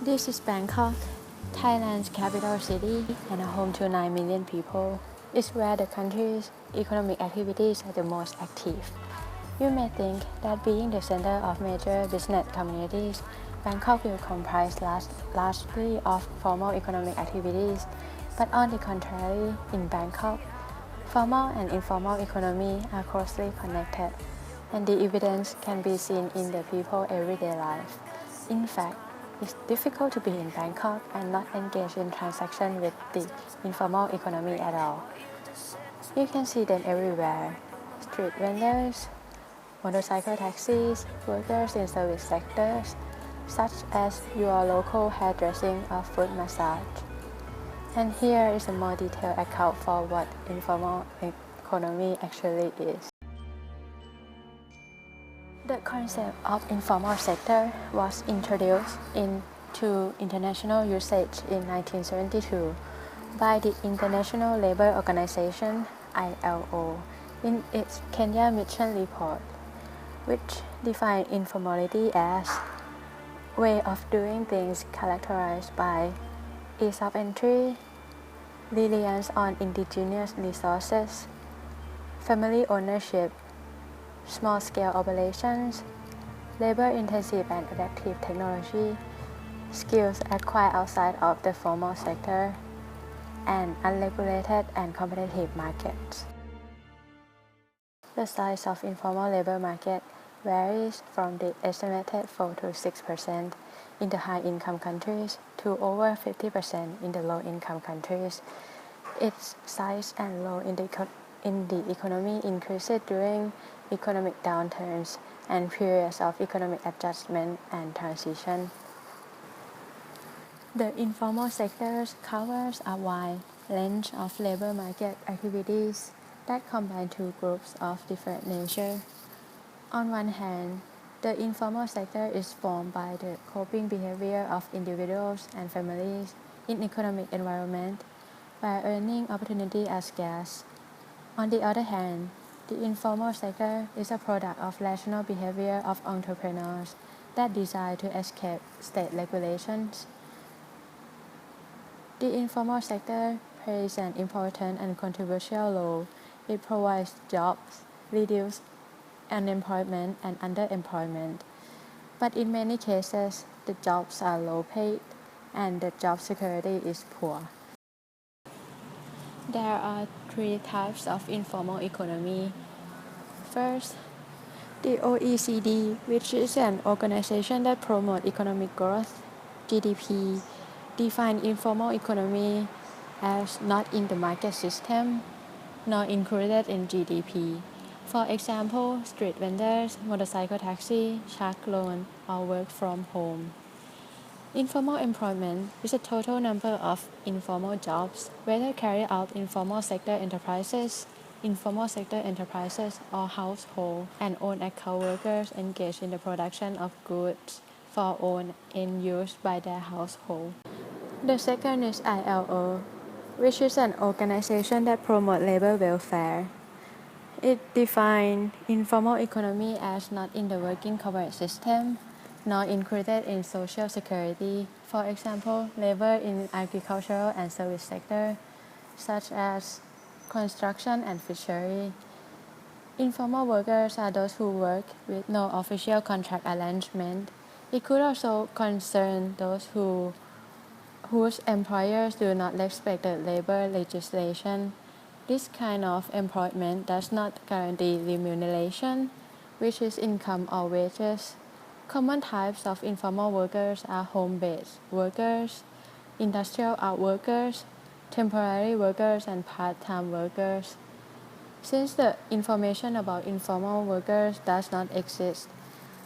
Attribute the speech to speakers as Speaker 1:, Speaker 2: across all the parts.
Speaker 1: This is Bangkok, Thailand's capital city and home to 9 million people. It's where the country's economic activities are the most active. You may think that being the center of major business communities, Bangkok will comprise largely of formal economic activities, but on the contrary, in Bangkok, formal and informal economy are closely connected, and the evidence can be seen in the people's everyday life. In fact, it's difficult to be in Bangkok and not engage in transactions with the informal economy at all. You can see them everywhere: street vendors, motorcycle taxis, workers in service sectors, such as your local hairdressing or foot massage. And here is a more detailed account for what informal economy actually is. The concept of informal sector was introduced into international usage in 1972 by the International Labour Organization (ILO) in its Kenya Mission Report, which defined informality as way of doing things characterized by ease of entry, reliance on indigenous resources, family ownership, small-scale operations, labor-intensive and adaptive technology, skills acquired outside of the formal sector, and unregulated and competitive markets. The size of informal labor market varies from the estimated 4 to 6% in the high-income countries to over 50% in the low-income countries. Its size and role in the economy increased during economic downturns and periods of economic adjustment and transition. The informal sector covers a wide range of labor market activities that combine two groups of different nature. On one hand, the informal sector is formed by the coping behavior of individuals and families in economic environment where earning opportunity are scarce. On the other hand, the informal sector is a product of rational behavior of entrepreneurs that desire to escape state regulations. The informal sector plays an important and controversial role. It provides jobs, reduces unemployment and underemployment. But in many cases, the jobs are low paid and the job security is poor. There are three types of informal economy. First, the OECD, which is an organization that promotes economic growth, GDP, defines informal economy as not in the market system, nor included in GDP. For example, street vendors, motorcycle taxi, shark loan, or work from home. Informal employment is the total number of informal jobs, whether carried out in formal sector enterprises, informal sector enterprises, or household and own account workers engaged in the production of goods for own end use by their household. The second is ILO, which is an organization that promotes labor welfare. It defines informal economy as not in the working corporate system, nor included in social security. For example, labor in agricultural and service sector, such as construction and fishery. Informal workers are those who work with no official contract arrangement. It could also concern those whose employers do not respect the labor legislation. This kind of employment does not guarantee remuneration, which is income or wages. Common types of informal workers are home-based workers, industrial art workers, temporary workers, and part-time workers. Since the information about informal workers does not exist,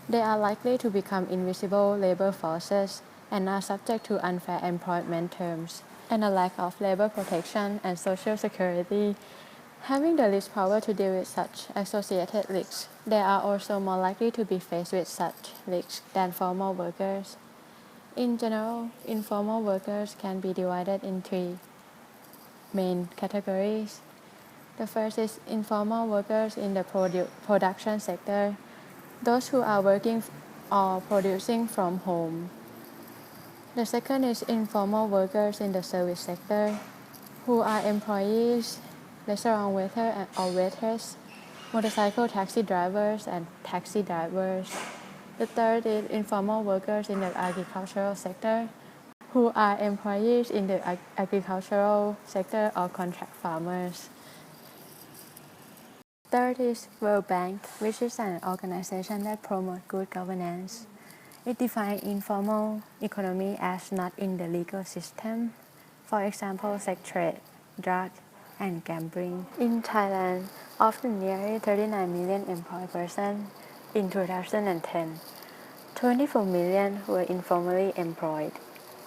Speaker 1: they are likely to become invisible labor forces and are subject to unfair employment terms and a lack of labor protection and social security. Having the least power to deal with such associated risks, they are also more likely to be faced with such risks than formal workers. In general, informal workers can be divided in three main categories. The first is informal workers in the production sector, those who are working or producing from home. The second is informal workers in the service sector, who are employees, restaurant waiter or waitress, motorcycle taxi drivers, and taxi drivers. The third is informal workers in the agricultural sector, who are employees in the agricultural sector or contract farmers. Third is World Bank, which is an organization that promotes good governance. It defines informal economy as not in the legal system, for example, sex trade, drugs, and gambling. In Thailand, of the nearly 39 million employed persons in 2010, 24 million were informally employed,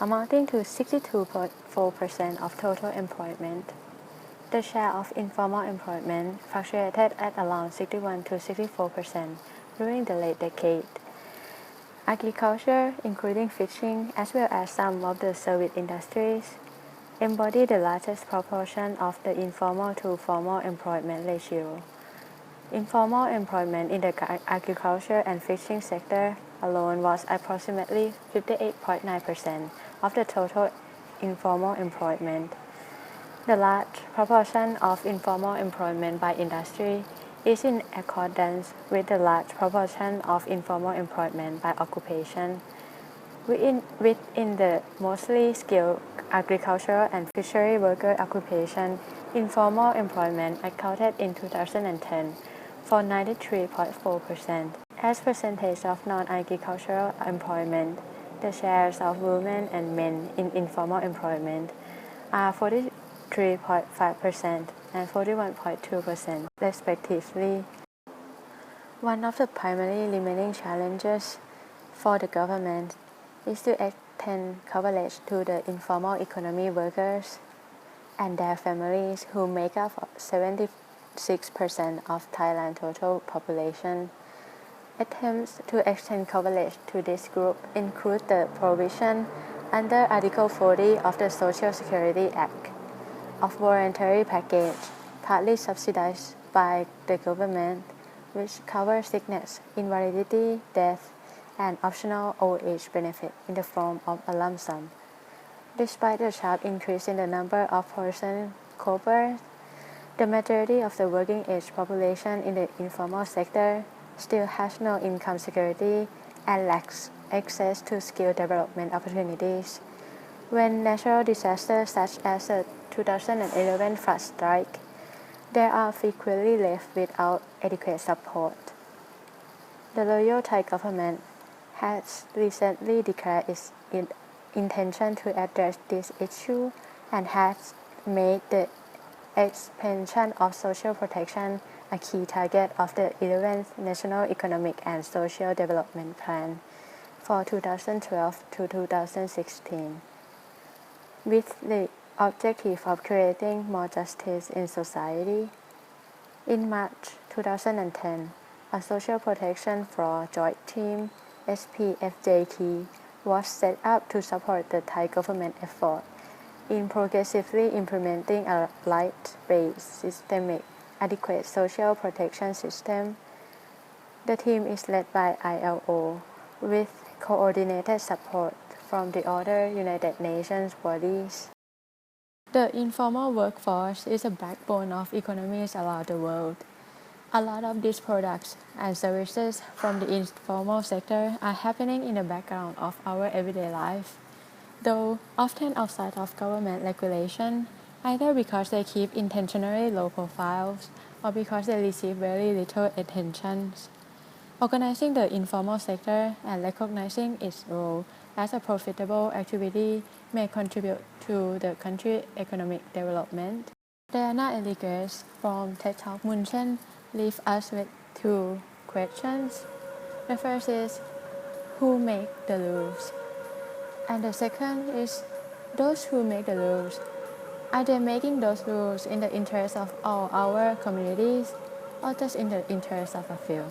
Speaker 1: amounting to 62.4% of total employment. The share of informal employment fluctuated at around 61 to 64% during the late decade. Agriculture, including fishing, as well as some of the service industries, embody the largest proportion of the informal to formal employment ratio. Informal employment in the agriculture and fishing sector alone was approximately 58.9% of the total informal employment. The large proportion of informal employment by industry is in accordance with the large proportion of informal employment by occupation. Within the mostly skilled agricultural and fishery worker occupation, informal employment accounted in 2010 for 93.4%. As percentage of non-agricultural employment, the shares of women and men in informal employment are 43.5% and 41.2% respectively. One of the primary remaining challenges for the government is to extend coverage to the informal economy workers and their families, who make up 76% of Thailand's total population. Attempts to extend coverage to this group include the provision under Article 40 of the Social Security Act of voluntary package, partly subsidized by the government, which covers sickness, invalidity, death, and optional old age benefit in the form of a lump sum. Despite the sharp increase in the number of persons covered, the majority of the working age population in the informal sector still has no income security and lacks access to skill development opportunities. When natural disasters such as the 2011 flood strike, they are frequently left without adequate support. The loyal Thai government has recently declared its intention to address this issue and has made the expansion of social protection a key target of the 11th National Economic and Social Development Plan for 2012 to 2016, with the objective of creating more justice in society. In March 2010, a Social Protection Floor Joint Team (SPFJT) was set up to support the Thai government effort in progressively implementing a rights-based, systemic, adequate social protection system. The team is led by ILO, with coordinated support from the other United Nations bodies. The informal workforce is a backbone of economies around the world. A lot of these products and services from the informal sector are happening in the background of our everyday life, though often outside of government regulation, either because they keep intentionally low profiles or because they receive very little attention. Organizing the informal sector and recognizing its role as a profitable activity may contribute to the country's economic development. Diana Eligres from TED Talk Munchen leave us with two questions. The first is, who make the rules? And the second is, those who make the rules, are they making those rules in the interest of all our communities or just in the interest of a few?